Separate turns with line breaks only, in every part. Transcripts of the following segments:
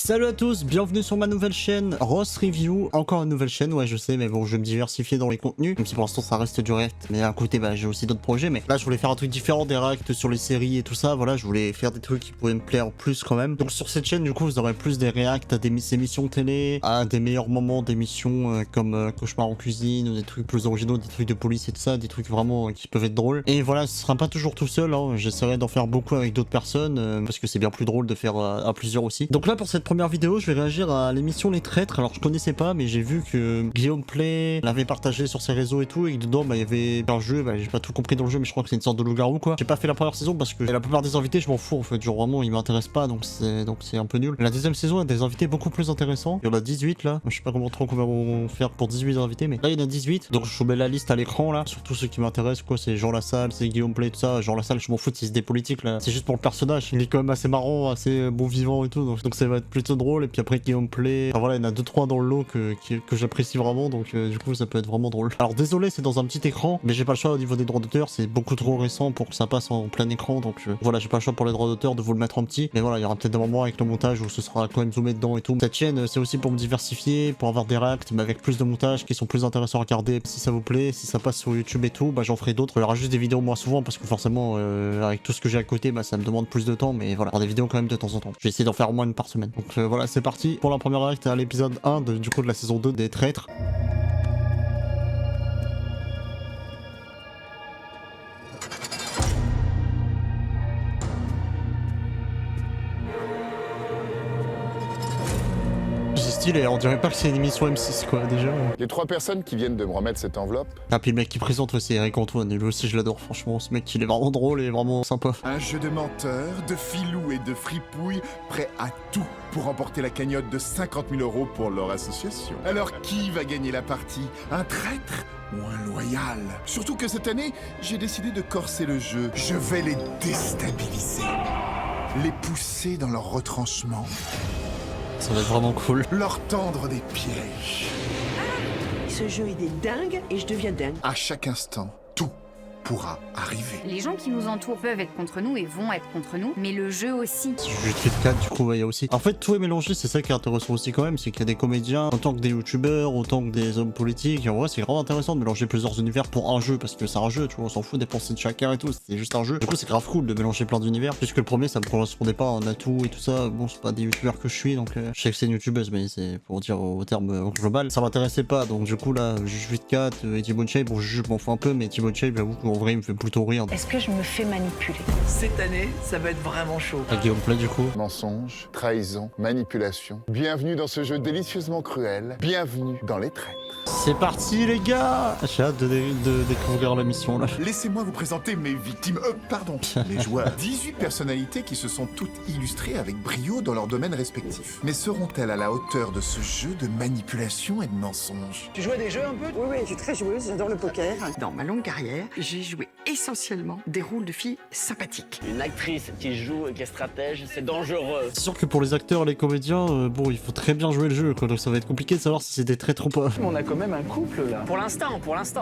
Salut à tous, bienvenue sur ma nouvelle chaîne Ross Review, encore une nouvelle chaîne, ouais je sais, mais bon je vais me diversifier dans les contenus, même si pour l'instant ça reste du React, mais à côté bah j'ai aussi d'autres projets, mais là je voulais faire un truc différent des React sur les séries et tout ça, voilà, je voulais faire des trucs qui pouvaient me plaire plus quand même. Donc sur cette chaîne du coup vous aurez plus des React à des émissions télé, à des meilleurs moments d'émissions comme Cauchemar en cuisine, ou des trucs plus originaux, des trucs de police et tout ça, des trucs vraiment qui peuvent être drôles. Et voilà, ce sera pas toujours tout seul, hein. J'essaierai d'en faire beaucoup avec d'autres personnes, parce que c'est bien plus drôle de faire à plusieurs aussi. Donc là pour cette première vidéo je vais réagir à l'émission Les Traîtres. Alors je connaissais pas mais j'ai vu que Guillaume Play l'avait partagé sur ses réseaux et tout, et que dedans bah il y avait un jeu, bah j'ai pas tout compris dans le jeu mais je crois que c'est une sorte de loup-garou quoi. J'ai pas fait la première saison parce que la plupart des invités je m'en fous en fait, genre vraiment ils m'intéressent pas, donc c'est un peu nul. La deuxième saison a des invités beaucoup plus intéressants, il y en a 18 là, je sais pas combien vont faire pour 18 invités, mais là il y en a 18, donc je vous mets la liste à l'écran là, surtout ceux qui m'intéressent quoi, c'est Jean Lassalle, c'est Guillaume Play, tout ça. Jean Lassalle je m'en fous de des politiques là, c'est juste pour le personnage, il est quand même assez marrant, assez bon vivant et tout, donc ça va être plutôt drôle. Et puis après Guillaume Play, enfin voilà, il y en a 2-3 dans le lot que j'apprécie vraiment, donc du coup ça peut être vraiment drôle. Alors désolé c'est dans un petit écran, mais j'ai pas le choix au niveau des droits d'auteur, c'est beaucoup trop récent pour que ça passe en plein écran, donc voilà, j'ai pas le choix pour les droits d'auteur de vous le mettre en petit, mais voilà, il y aura peut-être des moments avec le montage où ce sera quand même zoomé dedans et tout. Cette chaîne c'est aussi pour me diversifier, pour avoir des reacts mais avec plus de montage qui sont plus intéressants à regarder. Si ça vous plaît, si ça passe sur YouTube et tout, bah j'en ferai d'autres. Il y aura juste des vidéos moins souvent parce que forcément avec tout ce que j'ai à côté, bah ça me demande plus de temps, mais voilà, des vidéos quand même de temps en temps. Je vais essayer d'en faire au moins une par semaine. Donc voilà, c'est parti pour la première react à l'épisode 1 du coup de la saison 2 des Traîtres. Et on dirait pas que c'est une émission M6 quoi déjà.
Les 3 personnes qui viennent de me remettre cette enveloppe.
Ah puis le mec qui présente ouais, c'est Eric Antoine, et lui aussi je l'adore franchement, ce mec il est vraiment drôle et vraiment sympa.
Un jeu de menteurs, de filous et de fripouilles, prêt à tout pour remporter la cagnotte de 50 000 € pour leur association. Alors qui va gagner la partie? Un traître ou un loyal? Surtout que cette année, j'ai décidé de corser le jeu. Je vais les déstabiliser, les pousser dans leur retranchement.
Ça va être vraiment cool.
Leur tendre des pièges.
Ce jeu il est dingue et je deviens dingue.
À chaque instant, tout pourra arriver.
Les gens qui nous entourent peuvent être contre nous et vont être contre nous, mais le jeu aussi.
C'est juste Kit Kat, du coup, il y a aussi. En fait, tout est mélangé, c'est ça qui est intéressant aussi quand même, c'est qu'il y a des comédiens, autant que des youtubeurs, autant que des hommes politiques. Et en vrai, c'est vraiment intéressant de mélanger plusieurs univers pour un jeu, parce que c'est un jeu, tu vois, on s'en fout des pensées de chacun et tout, c'est juste un jeu. Du coup, c'est grave cool de mélanger plein d'univers, puisque le premier, ça me correspondait pas en atout et tout ça. Bon, c'est pas des youtubeurs que je suis, donc je sais que c'est une youtubeuse, mais c'est pour dire au terme global. Ça m'intéressait pas, donc du coup, là, Juge 4 et T-Bone Shape, bon, je m'en fous un peu, mais T-Bone Shape, j'avoue qu'en vrai, il me fait plutôt rire.
Est-ce que je me fais manipuler?
Cette année, ça va être vraiment chaud.
À Guillaume Play, du coup.
Mensonge, trahison, manipulation. Bienvenue dans ce jeu délicieusement cruel. Bienvenue dans les traîtres.
C'est parti, les gars! J'ai hâte de découvrir la mission, là.
Laissez-moi vous présenter mes victimes, pardon, les joueurs. 18 personnalités qui se sont toutes illustrées avec brio dans leurs domaines respectifs. Mais seront-elles à la hauteur de ce jeu de manipulation et de mensonge?
Tu joues à des jeux un peu? Oui, je suis très joueuse, j'adore le poker. Dans ma longue carrière, j'ai joué essentiellement des rôles de filles sympathiques.
Une actrice qui joue et qui est stratège, c'est dangereux.
C'est sûr que pour les acteurs et les comédiens, bon, il faut très bien jouer le jeu, quoi, donc ça va être compliqué de savoir si c'est des traîtres ou pas.
On a quand même un couple là.
Pour l'instant, pour l'instant.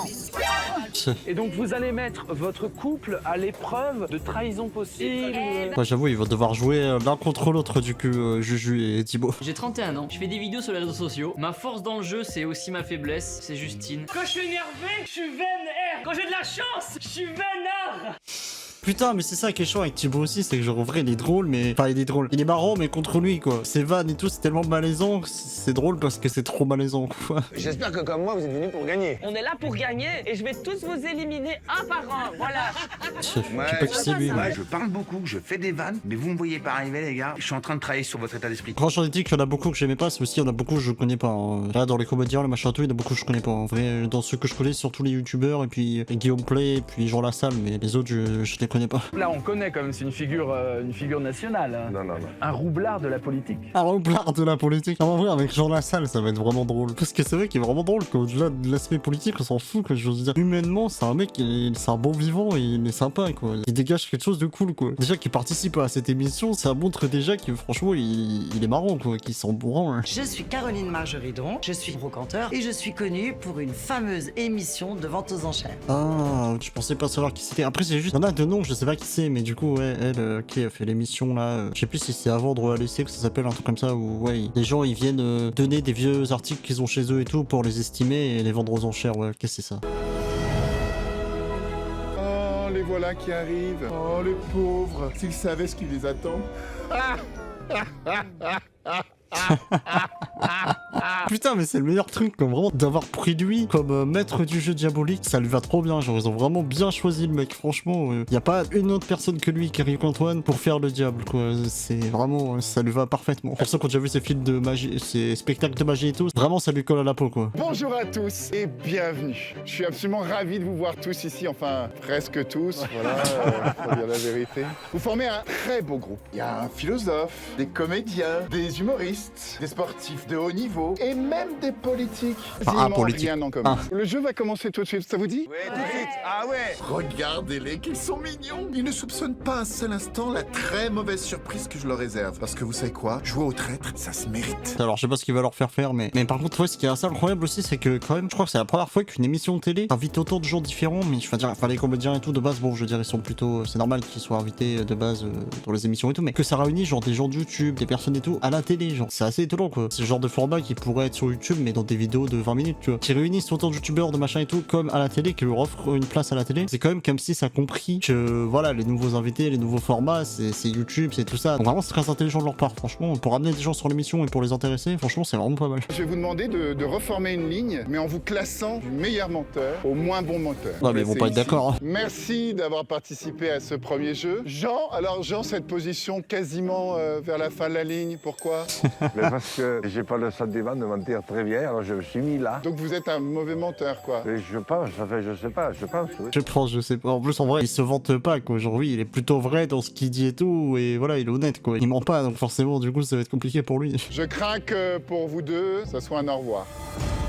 Et donc vous allez mettre votre couple à l'épreuve de trahison possible.
Ouais, j'avoue, ils vont devoir jouer l'un contre l'autre, du coup, Juju et Thibaut.
J'ai 31 ans, je fais des vidéos sur les réseaux sociaux. Ma force dans le jeu, c'est aussi ma faiblesse, c'est Justine.
Quand je suis énervé, je suis vénère. Quand j'ai de la chance, je suis vénère.
Putain, mais c'est ça qui est chaud avec Thibaut aussi, c'est que genre en vrai il est drôle, mais enfin il est drôle, il est marrant mais contre lui quoi. Ses vannes et tout c'est tellement malaisant, c'est drôle parce que c'est trop malaisant quoi.
J'espère que comme moi vous êtes venus pour gagner. On est là pour gagner et je vais tous vous éliminer un par un, voilà.
Je sais pas qui c'est lui.
Ouais, je parle beaucoup, je fais des vannes, mais vous me voyez pas arriver les gars. Je suis en train de travailler sur votre état d'esprit.
Quand j'en ai dit qu'il y en a beaucoup que j'aimais pas, c'est aussi il y en a beaucoup que je connais pas. Hein. Là dans les comédiens, le machin tout, il y en a beaucoup que je connais pas. En vrai, dans ceux que je connais, surtout les youtubeurs et puis Guillaume Play et puis Jean Lassalle, mais les autres je les connais pas.
Là on connaît quand même, c'est une figure nationale. Hein.
Non.
Un roublard de la politique.
Un roublard de la politique. En vrai avec Jean Lassalle ça va être vraiment drôle. Parce que c'est vrai qu'il est vraiment drôle quoi. Au-delà de l'aspect politique on s'en fout quoi. Je veux dire, humainement c'est un mec, c'est un bon vivant et il est sympa quoi. Il dégage quelque chose de cool quoi. Déjà qu'il participe à cette émission, ça montre déjà que franchement il est marrant quoi, qu'il s'en bourrant. Hein.
Je suis Caroline Margeridon, je suis brocanteur et je suis connue pour une fameuse émission de vente aux enchères.
Ah, je pensais pas savoir qui c'était. Après c'est juste, il y en a de noms, je sais pas qui c'est, mais du coup, ouais, elle qui a fait l'émission là, je sais plus si c'est à vendre ou à laisser que ça s'appelle, un truc comme ça, où ouais, les gens ils viennent donner des vieux articles qu'ils ont chez eux et tout pour les estimer et les vendre aux enchères, ouais, qu'est-ce que c'est ça?
Oh, les voilà qui arrivent. Oh, les pauvres. S'ils savaient ce qui les attend.
Putain, mais c'est le meilleur truc, quoi, vraiment, d'avoir pris lui comme maître du jeu diabolique, ça lui va trop bien, genre ils ont vraiment bien choisi le mec, franchement, y a pas une autre personne que lui, Eric Antoine, pour faire le diable, quoi, c'est vraiment, ça lui va parfaitement. Pour ceux qui ont déjà vu ses films de magie, ses spectacles de magie et tout, vraiment ça lui colle à la peau, quoi.
Bonjour à tous et bienvenue. Je suis absolument ravi de vous voir tous ici, enfin presque tous, voilà, faut dire la vérité. Vous formez un très beau groupe. Il y a un philosophe, des comédiens, des humoristes, des sportifs de haut niveau et même des politiques.
Politique.
Rien en commun. Le jeu va commencer tout de suite, ça vous dit?
Ouais, tout de suite. Ah ouais.
Regardez-les, qu'ils sont mignons. Ils ne soupçonnent pas un seul instant la très mauvaise surprise que je leur réserve. Parce que vous savez quoi? Jouer au traître, ça se mérite.
Alors je sais pas ce qu'il va leur faire faire, mais par contre, ouais, ce qui est assez incroyable aussi, c'est que quand même, je crois que c'est la première fois qu'une émission de télé invite autant de gens différents, mais je veux dire, enfin les comédiens et tout, de base, bon, je veux dire, ils sont plutôt, c'est normal qu'ils soient invités de base dans les émissions et tout, mais que ça réunit genre des gens de YouTube, des personnes et tout, à la télé, genre, c'est assez étonnant, quoi. C'est le genre de format qui pourrait être sur YouTube, mais dans des vidéos de 20 minutes, tu vois. Qui réunissent autant de youtubeurs, de machin et tout, comme à la télé, qui leur offrent une place à la télé. C'est quand même comme si ça a compris que, voilà, les nouveaux invités, les nouveaux formats, c'est YouTube, c'est tout ça. Donc vraiment, c'est très intelligent de leur part, franchement. Pour amener des gens sur l'émission et pour les intéresser, franchement, c'est vraiment pas mal.
Je vais vous demander de reformer une ligne, mais en vous classant du meilleur menteur au moins bon menteur.
Ouais, mais ils vont pas être d'accord, hein.
Merci d'avoir participé à ce premier jeu. Jean, alors Jean, cette position quasiment vers la fin de la ligne, pourquoi?
Mais parce que j'ai pas le sentiment de mentir très bien, alors je me suis mis là.
Donc vous êtes un mauvais menteur, quoi.
Et je pense, enfin je sais pas, je pense, oui.
Je pense, je sais pas. En plus, en vrai, il se vante pas, quoi. Genre, oui, il est plutôt vrai dans ce qu'il dit et tout, et voilà, il est honnête, quoi. Il ment pas, donc forcément, du coup, ça va être compliqué pour lui.
Je crains que pour vous deux, ça soit un au revoir.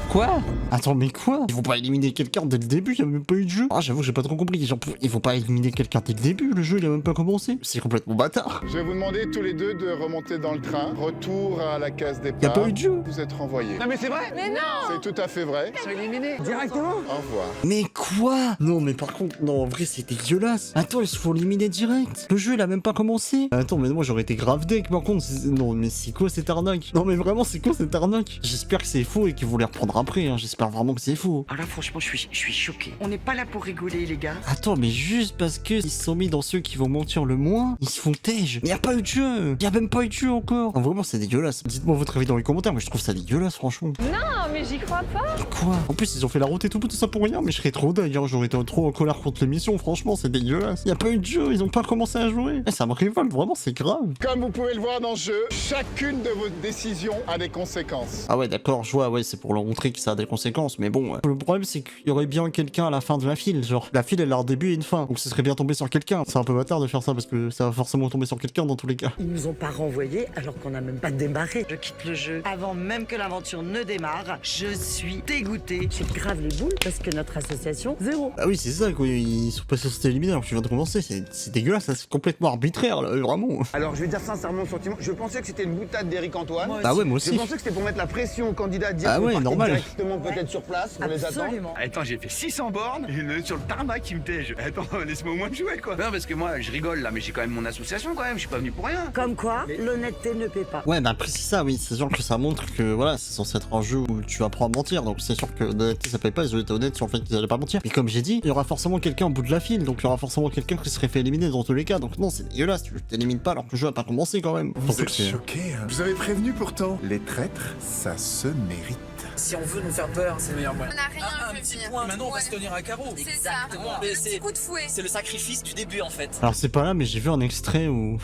Quoi? Attends, mais quoi? Ils vont pas éliminer quelqu'un dès le début, il y a même pas eu de jeu. Ah, j'avoue, j'ai pas trop compris. Genre, ils vont pas éliminer quelqu'un dès le début, le jeu il a même pas commencé. C'est complètement bâtard.
Je vais vous demander tous les deux de remonter dans le train. Retour à la case départ.
Y a pas eu de jeu.
Vous êtes renvoyés.
Non mais c'est vrai.
Mais non.
C'est tout à fait vrai.
Ils sont éliminés directement.
Au revoir.
Mais quoi? Non, mais par contre, non, en vrai, c'est dégueulasse. Attends, ils se font éliminer direct. Le jeu il a même pas commencé. Attends, mais moi j'aurais été grave deck par contre. Non, mais c'est quoi cette arnaque? Non, mais vraiment, c'est quoi cette arnaque? J'espère que c'est faux et qu'ils vont les reprendre après, hein. J'espère vraiment que c'est faux.
Ah là, franchement, je suis choqué. On n'est pas là pour rigoler, les gars.
Attends, mais juste parce que ils se sont mis dans ceux qui vont mentir le moins, ils se font tège. Mais y a pas eu de jeu. Y a même pas eu de jeu encore. Non, vraiment, c'est dégueulasse. Dites-moi votre avis dans les commentaires, mais je trouve ça dégueulasse, franchement.
Non, mais j'y crois pas.
Quoi? En plus, ils ont fait la route et tout ça pour rien, mais je serais trop dingue, hein. J'aurais été trop en colère contre l'émission, franchement, c'est dégueulasse. Y a pas eu de jeu, ils ont pas commencé à jouer. Ça me révolte, vraiment, c'est grave.
Comme vous pouvez le voir dans le jeu, chacune de vos décisions a des conséquences.
Ah ouais, d'accord, je vois, ouais, c'est pour leur montrer que ça a des conséquences, mais bon, le problème, c'est qu'il y aurait bien quelqu'un à la fin de la file, genre, la file, elle a un début et une fin, donc ce serait bien tombé sur quelqu'un. C'est un peu bâtard de faire ça, parce que ça va forcément tomber sur quelqu'un dans tous les cas.
Ils nous ont pas renvoyés alors qu'on a même pas démarré. Je quitte le jeu avant même que l'aventure ne démarre. Je suis dégoûté. J'ai grave les boules parce que notre association, zéro.
Ah oui, c'est ça, quoi, ils sont pas censés éliminer alors que tu viens de commencer, c'est dégueulasse, c'est complètement arbitraire, là, vraiment.
Alors je vais dire sincèrement mon sentiment, je pensais que c'était une boutade d'Eric Antoine.
Bah ouais, moi aussi.
Je pensais que c'était pour mettre la pression aux candidats, dire
ah
qu'on
ouais,
partait
normal.
directement peut-être sur place pour les attendre.
Absolument.
Attends, j'ai fait 600 bornes, et il est sur le tarmac qui me tège. Attends, laisse-moi au moins jouer quoi. Non parce que moi je rigole là, mais j'ai quand même mon association quand même, je suis pas venu pour rien.
Comme quoi, l'honnêteté ne paie pas.
Ouais, bah après c'est ça, oui, c'est sûr que ça montre que voilà, c'est censé être un jeu où tu apprends à mentir, donc c'est sûr que l'honnêteté ça paye pas, ils ont été honnêtes sur le fait qu'ils allaient pas mentir. Mais comme j'ai dit, il y aura forcément quelqu'un au bout de la file, donc il y aura forcément quelqu'un qui serait fait éliminer dans tous les cas, donc non, c'est dégueulasse, tu t'élimines pas alors que le jeu a pas commencé quand même.
Vous êtes choqués, hein? Je vous avais prévenu pourtant. Les traîtres, ça se mérite.
Si on veut nous faire peur, c'est le meilleur moyen.
On n'a rien
un petit point, maintenant on va se tenir à carreau.
Exactement.
C'est
coup de fouet.
C'est le sacrifice du début en fait.
Alors c'est pas là, mais j'ai vu un extrait où...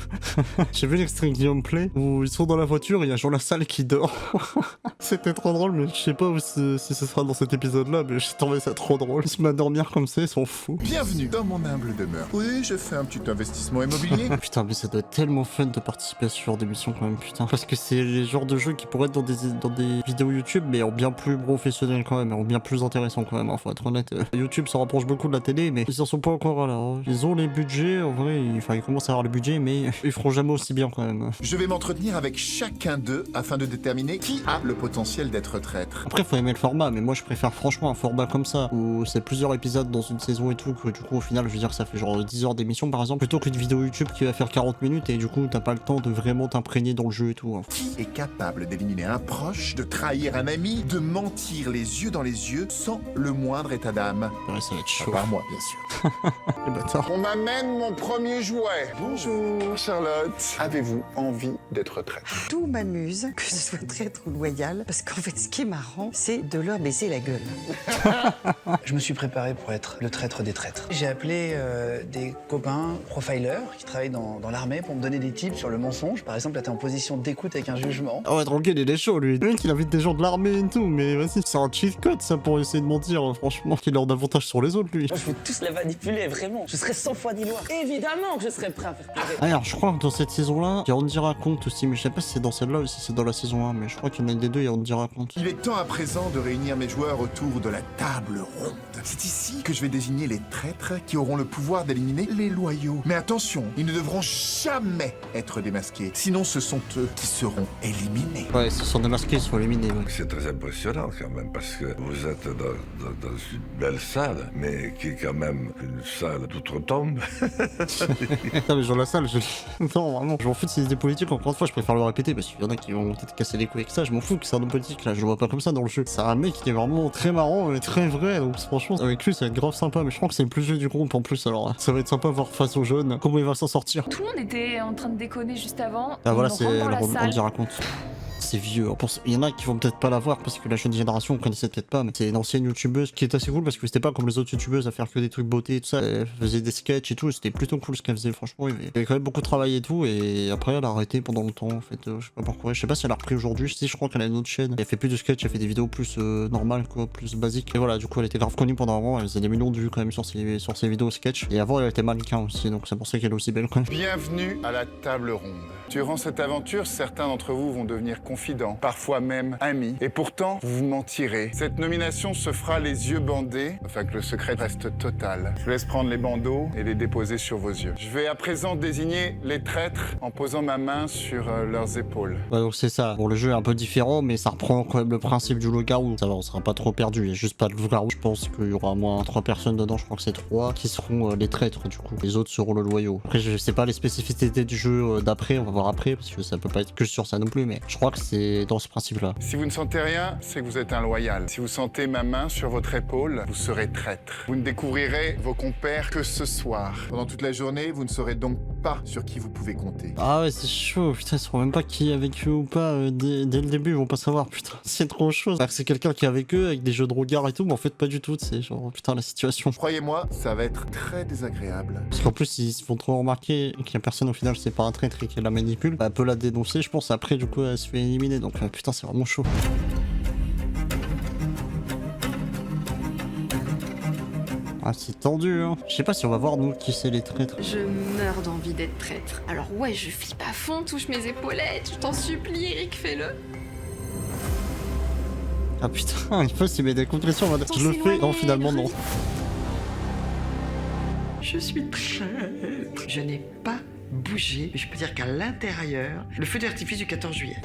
j'ai vu l'extrait Guillaume Play, où ils sont dans la voiture et il y a Jean Lassalle qui dort. C'était trop drôle, mais je sais pas si ce sera dans cet épisode-là, mais j'ai trouvé ça trop drôle. Ils se mettent à dormir comme ça, ils sont fous.
Bienvenue dans mon humble demeure. Oui, je fais un petit investissement immobilier.
Putain, mais ça doit être tellement fun de participer à ce genre d'émission quand même, putain. Parce que c'est les genres de jeux qui pourraient être dans des vidéos YouTube, mais en en bien plus professionnel quand même, en bien plus intéressant quand même, hein, faut être honnête. YouTube se rapproche beaucoup de la télé, mais ils en sont pas encore là. Hein. Ils ont les budgets, en vrai, ils commencent à avoir le budget, mais ils feront jamais aussi bien quand même.
Je vais m'entretenir avec chacun d'eux afin de déterminer qui a le potentiel d'être traître.
Après, faut aimer le format, mais moi je préfère franchement un format comme ça, où c'est plusieurs épisodes dans une saison et tout, que du coup au final, je veux dire, ça fait genre 10 heures d'émission par exemple, plutôt qu'une vidéo YouTube qui va faire 40 minutes et du coup t'as pas le temps de vraiment t'imprégner dans le jeu et tout. Hein.
Qui est capable d'éliminer un proche, de trahir un ami, de mentir les yeux dans les yeux sans le moindre état d'âme?
Ouais, ça va être chaud.
Par moi, bien sûr.
Les bâtards.
On m'amène mon premier jouet. Bonjour, Charlotte. Avez-vous envie d'être traître?
Tout m'amuse, que ce soit traître ou loyal, parce qu'en fait, ce qui est marrant, c'est de leur baisser la gueule.
Je me suis préparé pour être le traître des traîtres. J'ai appelé des copains profilers qui travaillent dans l'armée pour me donner des tips sur le mensonge. Par exemple, là, t'es en position d'écoute avec un jugement.
Ah ouais, tranquille, il est chaud lui. Le mec, il invite des gens de l'armée et tout, mais vas-y, c'est un cheat code ça pour essayer de mentir, hein, franchement. Qu'il a davantage sur les autres lui.
Moi, je veux tous les manipuler, vraiment. Je serais 100 fois d'Iloire. Évidemment que je serais prêt à faire pleurer.
Ah, alors je crois que dans cette saison-là, il y a Andy raconte aussi, mais je sais pas si c'est dans celle-là ou si c'est dans la saison 1, mais je crois qu'il y en a une des deux, il y a Andy raconte.
Il est temps à présent de réunir mes joueurs autour de la table ronde. C'est ici que je vais désigner les traîtres qui auront le pouvoir d'éliminer les loyaux. Mais attention, ils ne devront jamais être démasqués, sinon ce sont eux qui seront éliminés.
Ouais, s'ils sont démasqués, ils sont éliminés, ouais.
C'est très impressionnant quand même, parce que vous êtes dans une belle salle, mais qui est quand même une salle d'outre-tombe.
Non mais genre la salle, non vraiment, je m'en fous de ces idées politiques, encore une fois je préfère le répéter parce qu'il y en a qui vont peut-être casser les couilles avec ça, je m'en fous que c'est un homme politique là, je le vois pas comme ça dans le jeu. C'est un mec qui est vraiment très marrant et très vrai, donc franchement avec lui ça va être grave sympa, mais je crois que c'est le plus vieux du groupe en plus, alors ça va être sympa de voir face aux jeunes comment il va s'en sortir.
Tout le monde était en train de déconner juste avant.
Ah voilà,
On
c'est
rentre dans la salle.
on dit raconte. C'est vieux. Il y en a qui vont peut-être pas la voir parce que la jeune génération connaissait peut-être pas, mais c'est une ancienne youtubeuse qui est assez cool parce que c'était pas comme les autres youtubeuses à faire que des trucs beauté et tout ça. Elle faisait des sketchs et tout, c'était plutôt cool ce qu'elle faisait, franchement. Il y avait quand même beaucoup de travail et tout, et après elle a arrêté pendant longtemps en fait. Je sais pas pourquoi. Je sais pas si elle a repris aujourd'hui. Si, je crois qu'elle a une autre chaîne. Elle fait plus de sketch, elle fait des vidéos plus normales quoi, plus basiques. Et voilà, du coup elle était grave connue pendant un moment. Elle faisait des millions de vues quand même sur ses vidéos sketch. Et avant elle était mannequin aussi, donc c'est pour ça qu'elle est aussi belle quand même.
Bienvenue à la table ronde. Durant cette aventure, certains d'entre vous vont devenir confidents, parfois même amis, et pourtant, vous vous mentirez. Cette nomination se fera les yeux bandés, afin que le secret reste total. Je vous laisse prendre les bandeaux et les déposer sur vos yeux. Je vais à présent désigner les traîtres en posant ma main sur leurs épaules.
Ouais, donc c'est ça. Bon, le jeu est un peu différent, mais ça reprend quand même le principe du loup-garou. Ça va, on sera pas trop perdu. Il y a juste pas de loup-garou. Je pense qu'il y aura au moins 3 personnes dedans. Je crois que c'est 3 qui seront les traîtres, du coup. Les autres seront le loyau. Après, je sais pas les spécificités du jeu d'après. On va voir après, parce que ça peut pas être que sur ça non plus, mais je crois que c'est dans ce principe-là.
Si vous ne sentez rien, c'est que vous êtes un loyal. Si vous sentez ma main sur votre épaule, vous serez traître. Vous ne découvrirez vos compères que ce soir.
Pendant toute la journée, vous ne saurez donc pas sur qui vous pouvez compter.
Ah ouais, c'est chaud, putain, ils sauront même pas qui est avec eux ou pas. Dès le début, ils vont pas savoir, putain, c'est trop chaud. C'est quelqu'un qui est avec eux, avec des jeux de regard et tout, mais en fait, pas du tout, c'est genre, putain, la situation.
Croyez-moi, ça va être très désagréable.
Parce qu'en plus, ils se font trop remarquer qu'il y a personne au final, c'est pas un traître et qu'elle la manipule. Elle peut la dénoncer, je pense, après, du coup, elle se fait éliminer, donc putain, c'est vraiment chaud. Ah, c'est tendu, hein. Je sais pas si on va voir, nous, qui c'est les traîtres.
Je meurs d'envie d'être traître. Alors ouais, je flippe à fond, touche mes épaulettes, je t'en supplie, Eric, fais-le.
Ah putain, il faut s'y mettre des compressions, je le fais. Non, finalement, non.
Je suis traître. Je n'ai pas bougé, mais je peux dire qu'à l'intérieur, le feu d'artifice du 14 juillet.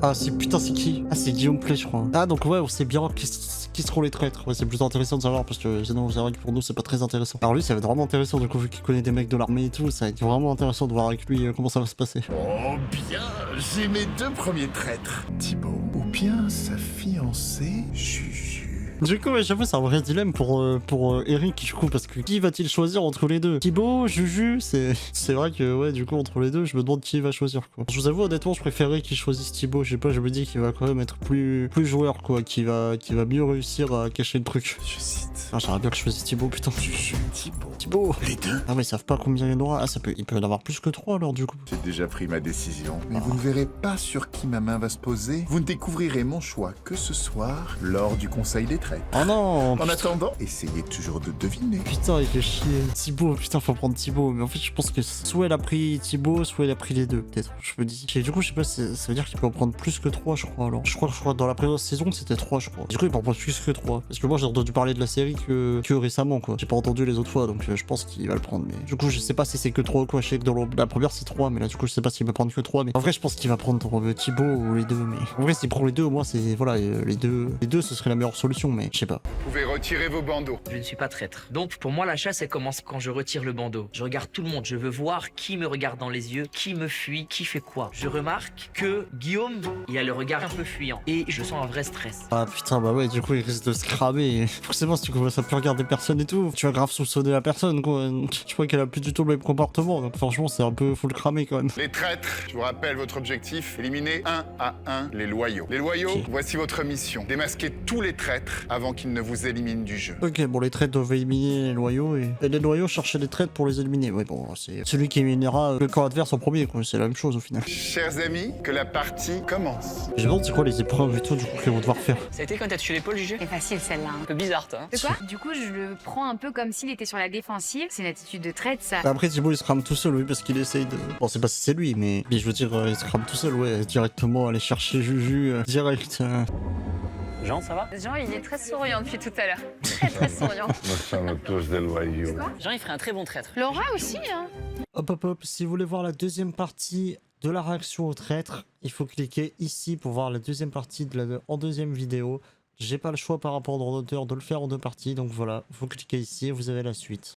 Ah, c'est putain, c'est qui? Ah, c'est Guillaume Play, je crois. Ah, donc ouais, on sait bien qui seront les traîtres. Ouais, c'est plus intéressant de savoir parce que sinon, c'est vrai que pour nous, c'est pas très intéressant. Alors lui, ça va être vraiment intéressant, du coup, vu qu'il connaît des mecs de l'armée et tout, ça va être vraiment intéressant de voir avec lui comment ça va se passer.
Oh bien, j'ai mes 2 premiers traîtres. Thibaut, ou bien sa fiancée, Juju.
Du coup, ouais, j'avoue, c'est un vrai dilemme pour Eric, du coup, parce que qui va-t-il choisir entre les deux? Thibaut, Juju, c'est vrai que, ouais, du coup, entre les deux, je me demande qui va choisir, quoi. Je vous avoue, honnêtement, je préférais qu'il choisisse Thibaut, je sais pas, je me dis qu'il va quand même être plus joueur, quoi, qui va mieux réussir à cacher le truc.
Je cite.
Ah, j'aimerais bien que je choisisse Thibaut, putain.
Juju,
Thibaut.
Les 2.
Ah, mais ils savent pas combien il y en aura. Ah, il peut y en avoir plus que 3, alors, du coup.
J'ai déjà pris ma décision. Mais vous ne verrez pas sur qui ma main va se poser. Vous ne découvrirez mon choix que ce soir, lors du conseil des traîtres. traître.
Oh non.
En attendant, essayez toujours de deviner.
Putain, il fait chier. Thibaut, putain, faut prendre Thibaut. Mais en fait, je pense que soit elle a pris Thibaut, soit elle a pris les deux, peut-être. Je me dis. Et du coup, je sais pas, ça veut dire qu'il peut en prendre plus que 3, je crois. Alors, je crois dans la précédente saison, c'était 3, je crois. Du coup, il peut en prendre plus que 3. Parce que moi, j'ai entendu parler de la série que récemment, quoi. J'ai pas entendu les autres fois, donc je pense qu'il va le prendre. Mais du coup, je sais pas si c'est que 3 ou quoi. Je sais que dans la première, c'est 3, mais là, du coup, je sais pas s'il va prendre que 3. Mais en vrai, je pense qu'il va prendre Thibaut ou les deux. Mais en vrai, s'il prend les deux, au moins, c'est. Voilà, les deux, ce serait la meilleure solution, mais je sais pas.
Vous pouvez retirer vos bandeaux.
Je ne suis pas traître. Donc pour moi la chasse elle commence quand je retire le bandeau. Je regarde tout le monde, je veux voir qui me regarde dans les yeux, qui me fuit, qui fait quoi. Je remarque que Guillaume, il a le regard un peu fuyant et je sens un vrai stress.
Ah putain, bah ouais, du coup il risque de se cramer. Forcément, si tu commences à plus regarder personne et tout, tu vas grave soupçonner la personne, quoi. Tu vois qu'elle a plus du tout le même comportement, donc franchement c'est un peu, faut le cramer quand même.
Les traîtres, je vous rappelle votre objectif, éliminer 1 à 1 les loyaux. Les loyaux, voici votre mission. Démasquer tous les traîtres avant qu'ils ne vous éliminent du jeu.
Ok, bon, les traîtres doivent éliminer les loyaux et les loyaux chercher les traîtres pour les éliminer. Ouais, bon, c'est celui qui éliminera le camp adverse en premier, quoi. C'est la même chose au final.
Chers amis, que la partie commence.
Je me demande c'est quoi les épreuves et tout du coup qu'ils vont devoir faire.
Ça a été quand t'as tué l'épaule jugé?
C'est facile celle-là.
Un peu bizarre toi.
De quoi? Du coup, je le prends un peu comme s'il était sur la défensive. C'est une attitude de traite, ça.
Après, Thibaut il se crame tout seul, oui, parce qu'il essaye de. Bon, c'est pas si c'est lui, mais je veux dire, il se crame tout seul, ouais, directement aller chercher Juju, direct.
Jean, ça va?
Jean, il est très souriant depuis tout à l'heure. Très souriant.
Nous sommes tous des loyaux.
Jean il ferait un très bon traître.
Laura aussi, hein.
Hop, si vous voulez voir la deuxième partie de la réaction au traître, il faut cliquer ici pour voir la deuxième partie en deuxième vidéo. J'ai pas le choix par rapport au ordre d'auteur de le faire en deux parties, donc voilà, vous cliquez ici et vous avez la suite.